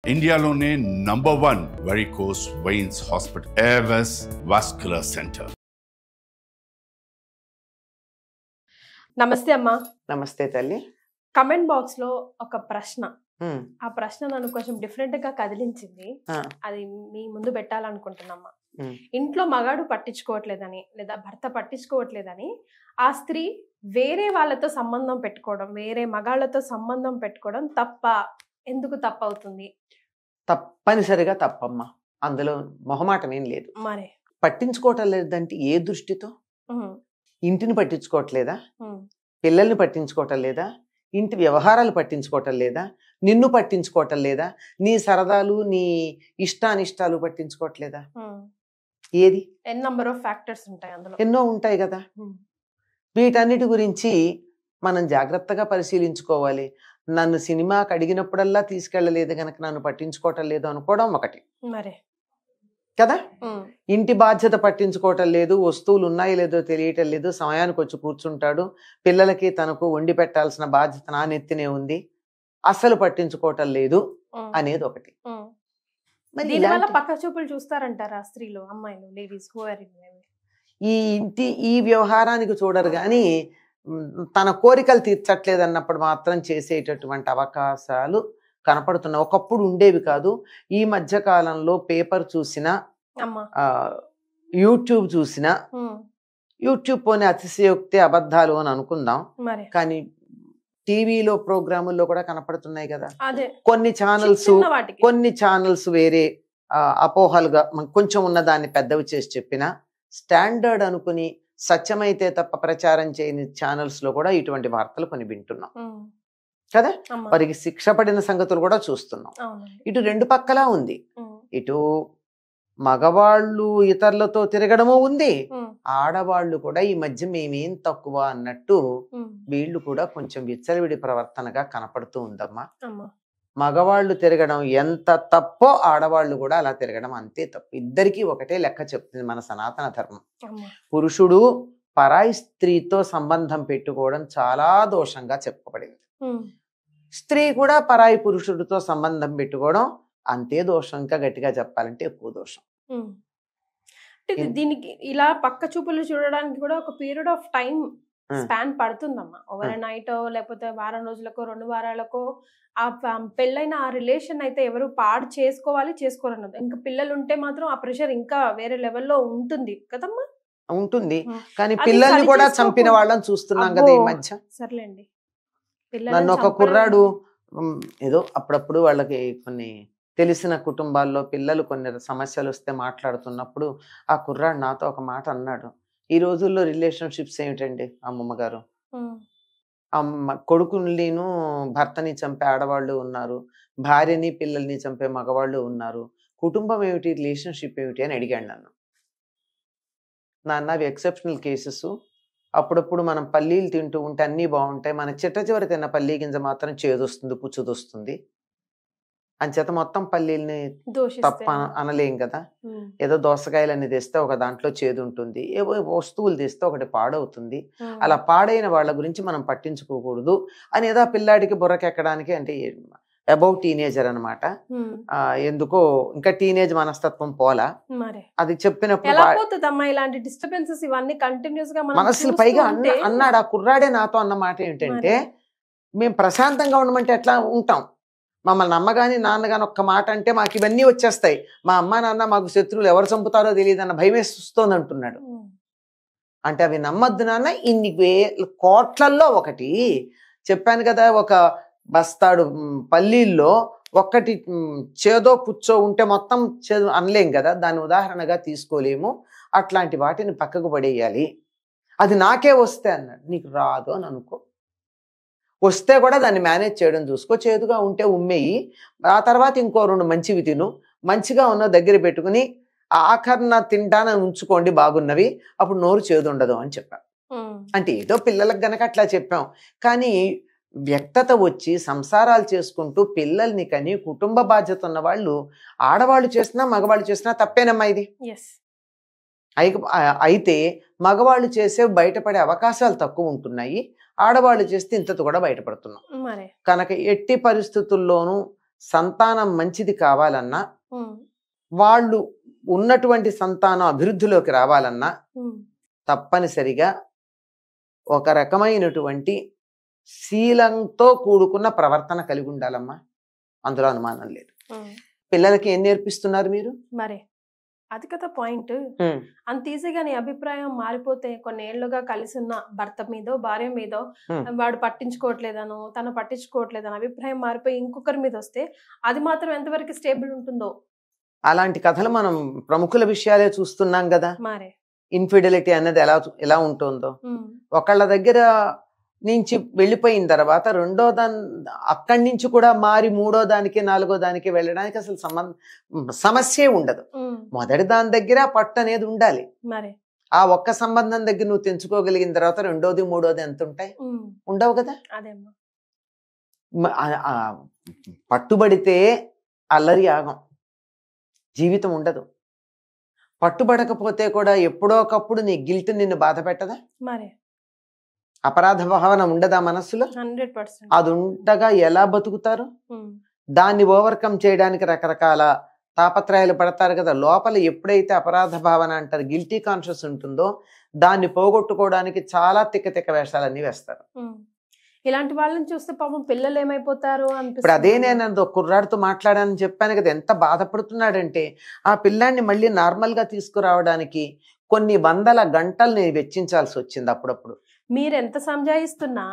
ఇండియాలోనే #1 varicose veins hospital Avis vascular centre. నమస్తే అమ్మా. నమస్తే తల్లి. కమెంట్ బాక్స్ లో ఒక ప్రశ్న, ఆ ప్రశ్న నన్ను కొంచెం డిఫరెంట్ గా కదిలించింది. అది మీ ముందు పెట్టాలనుకుంటున్నామ్మా. ఇంట్లో మగాడు పట్టించుకోవట్లేదని లేదా భర్త పట్టించుకోవట్లేదని ఆ స్త్రీ వేరే వాళ్ళతో సంబంధం పెట్టుకోవడం, వేరే మగాళ్ళతో సంబంధం పెట్టుకోవడం తప్ప? ఎందుకు తప్పవుతుంది? తప్పనిసరిగా తప్పమ్మా. అందులో మొహమాటం ఏం లేదు. మరి పట్టించుకోవటం లేదంటే ఏ దృష్టితో? ఇంటిని పట్టించుకోవట్లేదా? పిల్లల్ని పట్టించుకోవటం లేదా? ఇంటి వ్యవహారాలు పట్టించుకోవటం లేదా? నిన్ను పట్టించుకోవటం లేదా? నీ సరదాలు, నీ ఇష్టానిష్టాలు పట్టించుకోవట్లేదా? ఏది? నెంబర్ ఆఫ్ ఫ్యాక్టర్స్ ఉంటాయి అందులో, ఎన్నో ఉంటాయి కదా. వీటన్నిటి గురించి మనం జాగ్రత్తగా పరిశీలించుకోవాలి. నన్ను సినిమాకి అడిగినప్పుడల్లా తీసుకెళ్ళలేదు గనక నన్ను పట్టించుకోవటం లేదు అనుకోవడం ఒకటి మరి కదా. ఇంటి బాధ్యత పట్టించుకోవటం లేదు, వస్తువులు ఉన్నాయో లేదో తెలియటం లేదు, సమయానికి వచ్చి కూర్చుంటాడు, పిల్లలకి తనకు వండి పెట్టాల్సిన బాధ్యత నా నెత్తినే ఉంది, అస్సలు పట్టించుకోవటం లేదు అనేది ఒకటి. మరి దీనివల్ల పక్క చూపులు చూస్తారంటారా స్త్రీలు, అమ్మాయిలు, లేడీస్? ఈ ఇంటి ఈ వ్యవహారానికి చూడరు కానీ తన కోరికలు తీర్చట్లేదు అన్నప్పుడు మాత్రం చేసేటటువంటి అవకాశాలు కనపడుతున్నాయి. ఒకప్పుడు ఉండేవి కాదు. ఈ మధ్య కాలంలో పేపర్ చూసినా, యూట్యూబ్ చూసినా, యూట్యూబ్ పోనీ అతిశయోక్తి అబద్ధాలు అని అనుకుందాం, కానీ టీవీలో ప్రోగ్రాముల్లో కూడా కనపడుతున్నాయి కదా. కొన్ని ఛానల్స్ వేరే అపోహలుగా కొంచెం ఉన్న దాన్ని పెద్దవి చేసి చెప్పినా, స్టాండర్డ్ అనుకుని సత్యమైతే తప్ప ప్రచారం చేయని ఛానల్స్ లో కూడా ఇటువంటి వార్తలు కొన్ని వింటున్నాం కదా. వారికి శిక్ష పడిన సంగతులు కూడా చూస్తున్నాం. ఇటు రెండు పక్కలా ఉంది. ఇటు మగవాళ్ళు ఇతరులతో తిరగడము ఉంది, ఆడవాళ్ళు కూడా ఈ మధ్య మేమేం తక్కువ అన్నట్టు వీళ్ళు కూడా కొంచెం విచ్చలవిడి ప్రవర్తనగా కనపడుతూ ఉందమ్మా. మగవాళ్ళు తిరగడం ఎంత తప్పో ఆడవాళ్ళు కూడా అలా తిరగడం అంతే తప్పు. ఇద్దరికీ ఒకటే లెక్క చెప్తుంది మన సనాతన ధర్మం. పురుషుడు పరాయి స్త్రీతో సంబంధం పెట్టుకోవడం చాలా దోషంగా చెప్పబడింది. స్త్రీ కూడా పరాయి పురుషుడితో సంబంధం పెట్టుకోవడం అంతే దోషం. ఇంకా గట్టిగా చెప్పాలంటే ఎక్కువ దోషం. దీనికి ఇలా పక్క చూపులు చూడడానికి కూడా ఒక పీరియడ్ ఆఫ్ టైం స్పాన్ పడుతుందమ్మా. ఓవర్ నైట్ లేకపోతే వారం రోజులకో 2 వారాలకో ఆ పెళ్ళైన ఆ రిలేషన్ అయితే ఎవరు పాడు చేసుకోవాలన్నది. ఇంకా పిల్లలు ఉంటే మాత్రం ఆ ప్రెషర్ ఇంకా వేరే లెవెల్లో ఉంటుంది కదమ్మా. ఉంటుంది, కానీ పిల్లల్ని కూడా చంపిన వాళ్ళని చూస్తున్నాం కదా ఈ మధ్య. సర్లేండి, నన్ను ఒక కుర్రాడు ఏదో అప్పుడప్పుడు వాళ్ళకి కొన్ని తెలిసిన కుటుంబాల్లో పిల్లలు కొన్ని సమస్యలు వస్తే మాట్లాడుతున్నప్పుడు ఆ కుర్రాడు నాతో ఒక మాట అన్నాడు. ఈ రోజుల్లో రిలేషన్షిప్స్ ఏమిటండి అమ్మమ్మ గారు, కొడుకుని భర్తని చంపే ఆడవాళ్ళు ఉన్నారు, భార్యని పిల్లల్ని చంపే మగవాళ్ళు ఉన్నారు, కుటుంబం ఏమిటి, రిలేషన్షిప్ ఏమిటి అని అడిగాడు నన్ను. నాన్న అవి ఎక్సెప్షనల్ కేసెస్. అప్పుడప్పుడు మనం పల్లీలు తింటూ ఉంటే అన్నీ బాగుంటాయి, మన చిట్ట చివరి తిన్న పల్లీ గింజ మాత్రం చేదొస్తుంది, పుచ్చుదొస్తుంది. అంచేత మొత్తం పల్లీల్ని తప్ప అనలేం కదా. ఏదో దోసకాయలన్నీ తెస్తే ఒక దాంట్లో చేదు ఉంటుంది, ఏవో వస్తువులు తెస్తే ఒకటి పాడవుతుంది. అలా పాడైన వాళ్ళ గురించి మనం పట్టించుకోకూడదు అని ఏదో పిల్లాడికి బుర్రకెక్కడానికి, అంటే అబౌట్ టీనేజర్ అనమాట. ఎందుకో ఇంకా టీనేజ్ మనస్తత్వం పోలా. అది చెప్పినప్పుడు మనసులు పైగా అన్నాడు ఆ కుర్రాడే నాతో అన్న మాట ఏంటంటే, మేము ప్రశాంతంగా ఉండమంటే ఎట్లా ఉంటాం, మమ్మల్ని అమ్మగాని నాన్నగాని ఒక్క మాట అంటే మాకు ఇవన్నీ వచ్చేస్తాయి, మా అమ్మ నాన్న మాకు శత్రువులు ఎవరు చంపుతారో తెలియదు అన్న భయమే వస్తోంది అంటున్నాడు. అంటే అవి నమ్మద్దు నాన్న. ఇన్ని కోట్లల్లో ఒకటి చెప్పాను కదా, ఒక బస్తాడు పల్లీల్లో ఒక్కటి చేదో పుచ్చో ఉంటే మొత్తం చేదు అనలేం కదా, దాన్ని ఉదాహరణగా తీసుకోలేము. అట్లాంటి వాటిని పక్కకు పడేయాలి. అది నాకే వస్తే అన్నాడు. నీకు రాదు అని అనుకో, వస్తే కూడా దాన్ని మేనేజ్ చేయడం చూసుకో. చేదుగా ఉంటే ఉమ్మేయి, ఆ తర్వాత ఇంకో 2 మంచివి తిను, మంచిగా ఉన్న దగ్గర పెట్టుకుని ఆఖరణ తింటానని ఉంచుకోండి బాగున్నవి, అప్పుడు నోరు చేదు ఉండదు అని చెప్పాం. అంటే ఏదో పిల్లలకు గనక అట్లా చెప్పాం, కానీ వ్యక్తత వచ్చి సంసారాలు చేసుకుంటూ పిల్లల్ని కని కుటుంబ బాధ్యత ఉన్న వాళ్ళు ఆడవాళ్ళు చేసినా మగవాళ్ళు చేసినా తప్పేనమ్మా ఇది. అయితే మగవాళ్ళు చేసే బయటపడే అవకాశాలు తక్కువ ఉంటున్నాయి, ఆడవాళ్ళు చేస్తే ఇంతతో కూడా బయటపడుతున్నాం. కనుక ఎట్టి పరిస్థితుల్లోనూ సంతానం మంచిది కావాలన్నా, వాళ్ళు ఉన్నటువంటి సంతానం అభివృద్ధిలోకి రావాలన్నా తప్పనిసరిగా ఒక రకమైనటువంటి శీలంతో కూడుకున్న ప్రవర్తన కలిగి ఉండాలమ్మా. అందులో అనుమానం లేదు. పిల్లలకి ఏం నేర్పిస్తున్నారు మీరు? మరి అది కదా పాయింట్. అంత ఈజీగా నీ అభిప్రాయం మారిపోతే కొన్ని ఏళ్లుగా కలిసి ఉన్న భర్త మీదో భార్య మీదో వాడు పట్టించుకోవట్లేదనో తను పట్టించుకోవట్లేదని అభిప్రాయం మారిపోయి ఇంకొకరి మీద వస్తే అది మాత్రం ఎంతవరకు స్టేబుల్ ఉంటుందో. అలాంటి కథలు మనం ప్రముఖుల విషయాలే చూస్తున్నాం కదా. మరే ఇన్ఫిడెలిటీ అనేది ఎలా ఉంటుందో, ఒకళ్ళ దగ్గర నుంచి వెళ్ళిపోయిన తర్వాత రెండో అక్కడి నుంచి కూడా మారి మూడో దానికి నాలుగో దానికి వెళ్ళడానికి అసలు సమస్యే ఉండదు. మొదటి దాని దగ్గర పట్టు అనేది ఉండాలి. ఆ ఒక్క సంబంధం దగ్గర నువ్వు తెంచుకోగలిగిన తర్వాత రెండోది మూడోది ఎంత ఉంటాయి? ఉండవు కదా. పట్టుబడితే అల్లరి ఆగం, జీవితం ఉండదు. పట్టుబడకపోతే కూడా ఎప్పుడో ఒకప్పుడు నీ గిల్ట్ నిన్ను బాధ పెట్టదా? అపరాధ భావన ఉండదా మనస్సులో? 100%. అది ఉండగా ఎలా బతుకుతారు? దాన్ని ఓవర్కమ్ చేయడానికి రకరకాల తాపత్రయాలు పడతారు కదా. లోపల ఎప్పుడైతే అపరాధ భావన అంటారు, గిల్టీ కాన్షియస్ ఉంటుందో దాన్ని పోగొట్టుకోవడానికి చాలా తిక్క వేషాలన్నీ వేస్తారు. ఇలాంటి వాళ్ళని చూస్తే పాపం పిల్లలు ఏమైపోతారు అనిపిస్తుంది. ఇప్పుడు అదే నేను కుర్రాడితో మాట్లాడానని చెప్పాను కదా, ఎంత బాధపడుతున్నాడంటే ఆ పిల్లాన్ని మళ్ళీ నార్మల్ గా తీసుకురావడానికి కొన్ని వందల గంటలు నేను వెచ్చించాల్సి వచ్చింది. అప్పుడప్పుడు మీరు ఎంత సంజాయిస్తున్నా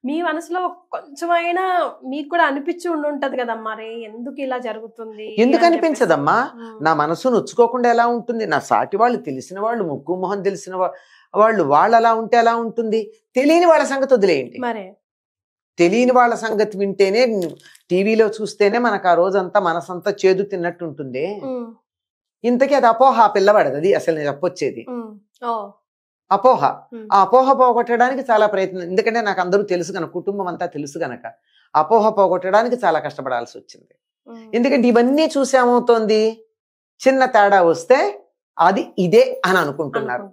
మీ మనసులో కొంచెమైనా మీకు కూడా అనిపించి ఉంటది కదా, మరి ఎందుకు ఇలా జరుగుతుంది? ఎందుకు అనిపించదమ్మా? నా మనసు నొచ్చుకోకుండా ఎలా ఉంటుంది? నా సాటి వాళ్ళు, తెలిసిన వాళ్ళు, ముక్కు మొహం తెలిసిన వాళ్ళు అలా ఉంటే ఎలా ఉంటుంది? తెలియని వాళ్ళ సంగతి వదిలేయండి. మరే తెలియని వాళ్ళ సంగతి వింటేనే, టీవీలో చూస్తేనే మనకు ఆ రోజంతా మనసంతా చేదు తిన్నట్టు ఉంటుంది. ఇంతకీ అది అపోహ. ఆ పిల్లవాడది అది అసలు నేను చెప్పొచ్చేది అపోహ. ఆ అపోహ పోగొట్టడానికి చాలా ప్రయత్నం. ఎందుకంటే నాకు అందరూ తెలుసు కనుక, కుటుంబం అంతా తెలుసు కనుక అపోహ పోగొట్టడానికి చాలా కష్టపడాల్సి వచ్చింది. ఎందుకంటే ఇవన్నీ చూసేమవుతోంది, చిన్న తేడా వస్తే అది ఇదే అని అనుకుంటున్నారు.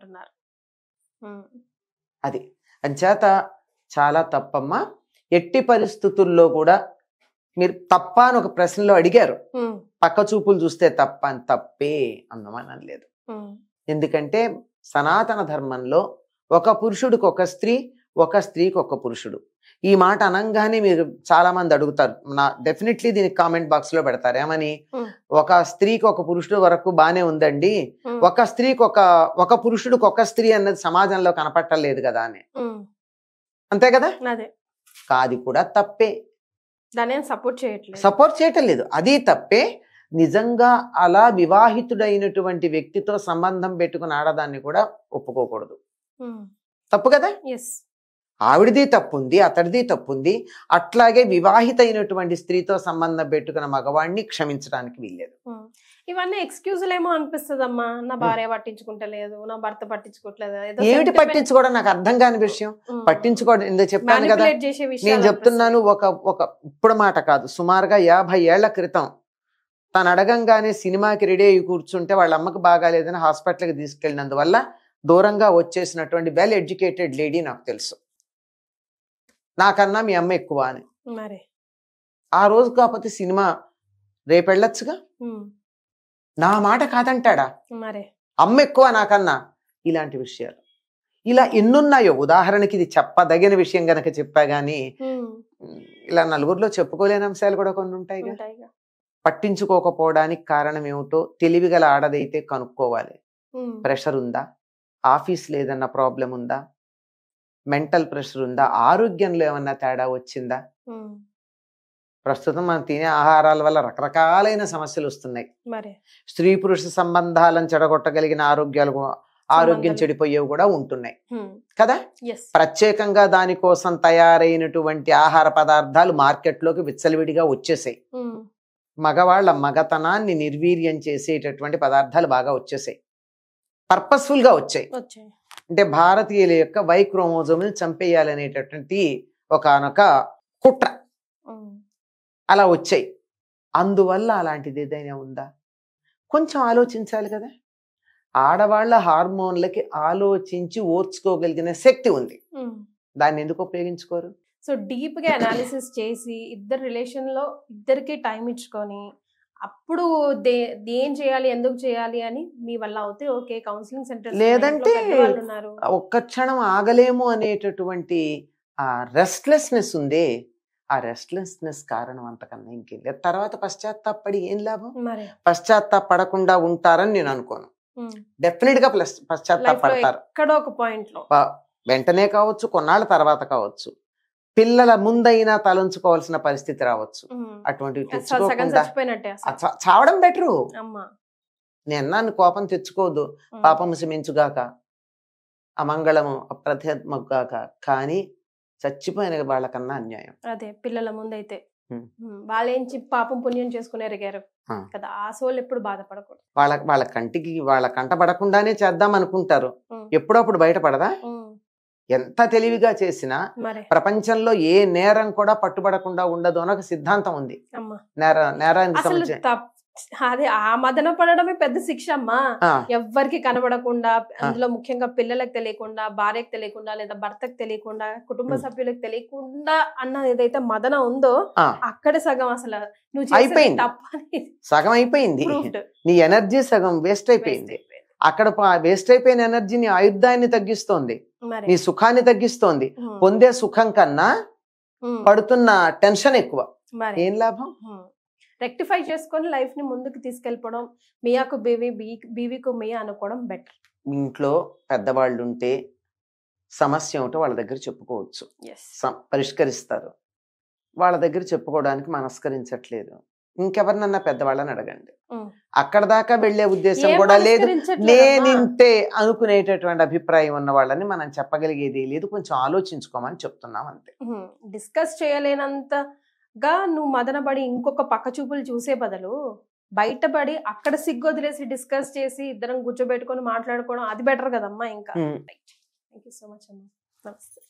అది అంచేత చాలా తప్పమ్మా. ఎట్టి పరిస్థితుల్లో కూడా మీరు తప్ప అని ఒక ప్రశ్నలో అడిగారు, పక్క చూపులు చూస్తే తప్ప అని. తప్పే అన్నమానం లేదు. ఎందుకంటే సనాతన ధర్మంలో ఒక పురుషుడికి ఒక స్త్రీ, ఒక స్త్రీకి ఒక పురుషుడు. ఈ మాట అనంగానే మీరు చాలా మంది అడుగుతారు, నా డెఫినెట్లీ దీనికి కామెంట్ బాక్స్ లో పెడతారు ఏమని, ఒక స్త్రీకి ఒక పురుషుడు వరకు బానే ఉందండి, ఒక స్త్రీకి ఒక పురుషుడికి ఒక స్త్రీ అన్నది సమాజంలో కనపట్టలేదు కదా అని. అంతే కదా. కాది కూడా తప్పే, సపోర్ట్ చేయటం లేదు, అది తప్పే. నిజంగా అలా వివాహితుడైనటువంటి వ్యక్తితో సంబంధం పెట్టుకుని ఆడదాన్ని కూడా ఒప్పుకోకూడదు. తప్పు కదా. ఆవిడది తప్పుంది, అతడిది తప్పుంది. అట్లాగే వివాహిత అయినటువంటి స్త్రీతో సంబంధం పెట్టుకున్న మగవాడిని క్షమించడానికి వీల్లేదు. ఇవన్నీ ఎక్స్క్యూజులేమో అనిపిస్తుందమ్మా. నా భార్య పట్టించుకుంటలేదు, నా భర్త పట్టించుకోవట్లేదు. ఏమిటి పట్టించుకోవడం? నాకు అర్థం కాని విషయం. పట్టించుకోవడం ఎందుకు చెప్పాను కదా. నేను చెప్తున్నాను, ఇప్పుడు మాట కాదు, సుమారుగా 50 ఏళ్ల క్రితం తను అడగంగానే సినిమాకి రెడీ అయ్యి కూర్చుంటే వాళ్ళ అమ్మకి బాగాలేదని హాస్పిటల్కి తీసుకెళ్ళినందువల్ల దూరంగా వచ్చేసినటువంటి వెల్ ఎడ్యుకేటెడ్ లేడీ నాకు తెలుసు. నాకన్నా మీ అమ్మ ఎక్కువ అని. ఆ రోజు కాకపోతే సినిమా రేపు వెళ్ళొచ్చుగా. నా మాట కాదంటాడా? అమ్మ ఎక్కువ నాకన్నా. ఇలాంటి విషయాలు ఇలా ఎన్నున్నాయో. ఉదాహరణకి ఇది చెప్పదగిన విషయం గనక చెప్పా గానీ ఇలా నలుగురిలో చెప్పుకోలేని అంశాలు కూడా కొన్ని ఉంటాయి. పట్టించుకోకపోవడానికి కారణం ఏమిటో తెలివిగల ఆడదైతే కనుక్కోవాలి. ప్రెషర్ ఉందా, ఆఫీస్లో ఏదన్నా ప్రాబ్లం ఉందా, మెంటల్ ప్రెషర్ ఉందా, ఆరోగ్యంలో ఏమన్నా తేడా వచ్చిందా? ప్రస్తుతం మనం తినే ఆహారాల వల్ల రకరకాలైన సమస్యలు వస్తున్నాయి. స్త్రీ పురుష సంబంధాలను చెడగొట్టగలిగిన ఆరోగ్యం చెడిపోయేవి కూడా ఉంటున్నాయి కదా. ప్రత్యేకంగా దానికోసం తయారైనటువంటి ఆహార పదార్థాలు మార్కెట్లోకి విచ్చలవిడిగా వచ్చేసాయి. మగవాళ్ల మగతనాన్ని నిర్వీర్యం చేసేటటువంటి పదార్థాలు బాగా వచ్చేసాయి, పర్పస్ఫుల్ గా వచ్చాయి. అంటే భారతీయుల యొక్క వై క్రోమోజోమ్ని చంపేయాలనేటటువంటి ఒకనొక కుట్ర అలా వచ్చాయి. అందువల్ల అలాంటిది ఏదైనా ఉందా? కొంచెం ఆలోచించాలి కదా. ఆడవాళ్ల హార్మోన్లకి ఆలోచించి ఓర్చుకోగలిగిన శక్తి ఉంది, దాన్ని ఎందుకు ఉపయోగించుకోరు? సో డీప్ గా అనాలిసిస్ చేసి ఇద్దరు రిలేషన్ లో ఇద్దరికి టైం ఇచ్చుకొని అప్పుడు ఏం చేయాలి ఎందుకు చేయాలి అని మీ వల్ల అవుతే ఓకే. కౌన్సిలింగ్ సెంటర్ లేదంటే ఒక్క క్షణం ఆగలేము అనేటటువంటి ఆ రెస్ట్లెస్నెస్ ఉంది. ఆ రెస్ట్లెస్నెస్ కారణం అంతకన్నా ఇంకేం లేదు. తర్వాత పశ్చాత్తాపడి ఏం లాభం? పశ్చాత్తాపడకుండా ఉంటారని నేను అనుకోను. డెఫినెట్ గా పశ్చాత్తాపడతారు ఎక్కడో ఒక పాయింట్ లో, వెంటనే కావచ్చు, కొన్నాళ్ళ తర్వాత కావచ్చు, పిల్లల ముందైనా తలంచుకోవాల్సిన పరిస్థితి రావచ్చు. అటువంటివి తెచ్చుకోకుండా చావడం బెటరు. నేను అన్నాను కోపం తెచ్చుకోవద్దు, పాపము శమించుగాక, అమంగళము అప్రధ్యాత్మగాక, కానీ చచ్చిపోయిన వాళ్ళకన్నా అన్యాయం. అదే పిల్లల ముందైతే వాళ్ళేంచి పాపం పుణ్యం చేసుకుని ఎరిగారు కదా, ఆ సోల్ ఎప్పుడు బాధపడకూడదు. వాళ్ళ కంటికి వాళ్ళ కంట పడకుండానే చేద్దాం అనుకుంటారు, ఎప్పుడప్పుడు బయటపడదా? ఎంత తెలివిగా చేసినా ప్రపంచంలో ఏ నేరం కూడా పట్టుబడకుండా ఉండదు అని ఒక సిద్ధాంతం ఉంది. నేరానికి అదే ఆ మదన పడడమే పెద్ద శిక్ష అమ్మా. ఎవ్వరికి కనబడకుండా, అందులో ముఖ్యంగా పిల్లలకు తెలియకుండా, భార్యకు తెలియకుండా, లేదా భర్తకు తెలియకుండా, కుటుంబ సభ్యులకు తెలియకుండా అన్న ఏదైతే మదన ఉందో అక్కడ సగం అసలు నువ్వు అయిపోయింది, సగం అయిపోయింది. నీ ఎనర్జీ సగం వేస్ట్ అయిపోయింది. అక్కడ వేస్ట్ అయిపోయిన ఎనర్జీని ఆయుధాన్ని తగ్గిస్తోంది, నీ సుఖాన్ని తగ్గిస్తోంది. పొందే సుఖం కన్నా పడుతున్న టెన్షన్ ఎక్కువ. ఏం లాభం? రెక్టిఫై చేసుకొని లైఫ్ ని ముందుకు తీసుకెళ్ళిపోవడం, మియాకు బీవీ, బీవీకు మియా అనుకోవడం బెటర్. ఇంట్లో పెద్దవాళ్ళు ఉంటే సమస్య ఉంటే వాళ్ళ దగ్గర చెప్పుకోవచ్చు, పరిష్కరిస్తారు. వాళ్ళ దగ్గర చెప్పుకోవడానికి మనస్కరించట్లేదు, ఇంకెవరినన్నా పెద్దవాళ్ళని అడగండి. అక్కడ దాకా వెళ్లే ఉద్దేశం కూడా లేదు, నేనింతే అనుకునేటటువంటి అభిప్రాయం ఉన్న వాళ్ళని మనం చెప్పగలిగేది లేదు, కొంచెం ఆలోచించుకోమని చెప్తున్నాం అంతే. డిస్కస్ చేయలేనంతగా నువ్వు మదనపడి ఇంకొక పక్క చూపులు చూసే బదులు బయటపడి అక్కడ సిగ్గు వదిలేసి డిస్కస్ చేసి ఇద్దరం కూర్చోబెట్టుకొని మాట్లాడుకోవడం అది బెటర్ కదమ్మా. ఇంకా థ్యాంక్ యూ సో మచ్ అమ్మా. నమస్తే.